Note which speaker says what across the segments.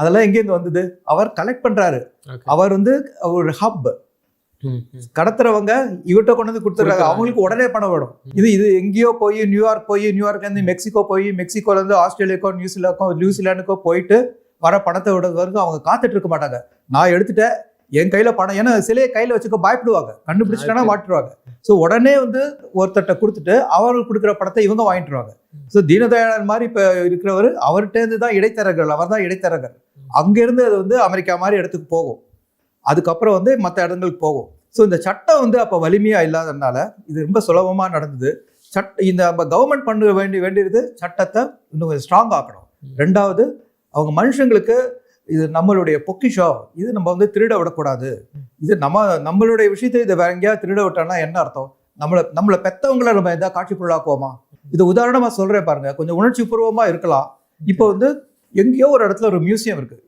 Speaker 1: அதெல்லாம் எங்கேருந்து வந்தது? அவர் கலெக்ட் பண்றாரு. அவர் வந்து ஒரு ஹப். கடத்துறவங்க இவர்கிட்ட கொண்டு வந்து கொடுத்துறாங்க. அவங்களுக்கு உடனே பணம் வேணும். இது எங்கேயோ போய் நியூயார்க்ல இருந்து மெக்சிகோ போய், மெக்சிகோல இருந்து ஆஸ்திரேலியாக்கோ நியூசிலாந்துக்கோ போயிட்டு வர பணத்தை விடுறதுக்கு அவங்க காத்துட்டு இருக்க மாட்டாங்க. நான் எடுத்துட்டேன், என் கையில பணம், ஏன்னா சிலையை கையில வச்சுக்க பயப்படுவாங்க, கண்டுபிடிச்சிட்டானா மாட்டுருவாங்க. ஸோ உடனே வந்து ஒருத்தட்ட கொடுத்துட்டு அவர்கள் கொடுக்குற பணத்தை இவங்க வாங்கிட்டுருவாங்க. ஸோ தீனதயாளன் மாதிரி இப்போ இருக்கிறவர், அவர்கிட்ட இருந்து தான் இடைத்தரகர்கள், அவர் தான் இடைத்தரகர். அங்கேருந்து அது வந்து அமெரிக்கா மாதிரி இடத்துக்கு போகும், அதுக்கப்புறம் வந்து மற்ற இடங்களுக்கு போகும். ஸோ இந்த சட்டம் வந்து அப்போ வலிமையாக இல்லாததுனால இது ரொம்ப சுலபமாக நடந்தது. இந்த கவர்மெண்ட் பண்ண வேண்டியது சட்டத்தை இன்னும் ஸ்ட்ராங் ஆக்கணும். ரெண்டாவது, அவங்க மனுஷங்களுக்கு இது நம்மளுடைய பொக்கிஷம், இது நம்ம வந்து திருட விடக்கூடாது. இது நம்மளுடைய விஷயத்தை இதை வேற எங்கேயாவது திருட விட்டோம்னா என்ன அர்த்தம்? நம்மளை பெற்றவங்களை நம்ம எதாவது காட்சி பொருளாக்குவோமா? இது உதாரணமாக சொல்கிறேன் பாருங்க, கொஞ்சம் உணர்ச்சி பூர்வமாக இருக்கலாம். இப்போ வந்து எங்கேயோ ஒரு இடத்துல ஒரு மியூசியம் இருக்கு,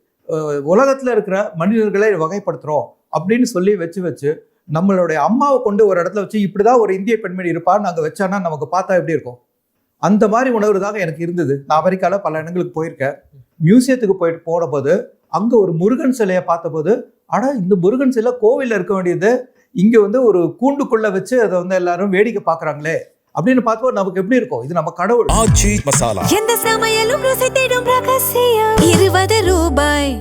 Speaker 1: உலகத்தில் இருக்கிற மனிதர்களை வகைப்படுத்துகிறோம் அப்படின்னு சொல்லி வச்சு நம்மளுடைய அம்மாவை கொண்டு ஒரு இடத்துல வச்சு இப்படிதான் ஒரு இந்திய பெண்மணி இருப்பான்னு நாங்கள் வச்சானா நமக்கு பார்த்தா எப்படி இருக்கும்? அந்த மாதிரி உணர்வு தாங்க எனக்கு இருந்தது. நான் அமெரிக்காவில் பல இடங்களுக்கு போயிருக்கேன். மியூசியத்துக்கு போனபோது அங்கே ஒரு முருகன் சிலையை பார்த்தபோது, இந்த முருகன் சிலை கோவிலில் இருக்க வேண்டியது இங்கே வந்து ஒரு கூண்டுக்குள்ள வச்சு அதை வந்து எல்லாரும் வேடிக்கை பார்க்குறாங்களே அப்படின்னு பார்த்து நமக்கு எப்படி இருக்கும்? இது நம்ம கடவுள்.
Speaker 2: ஆச்சி மசாலா. எந்த சமையலும் ருசி தேடும் ரகசியம். 20 ரூபாய்.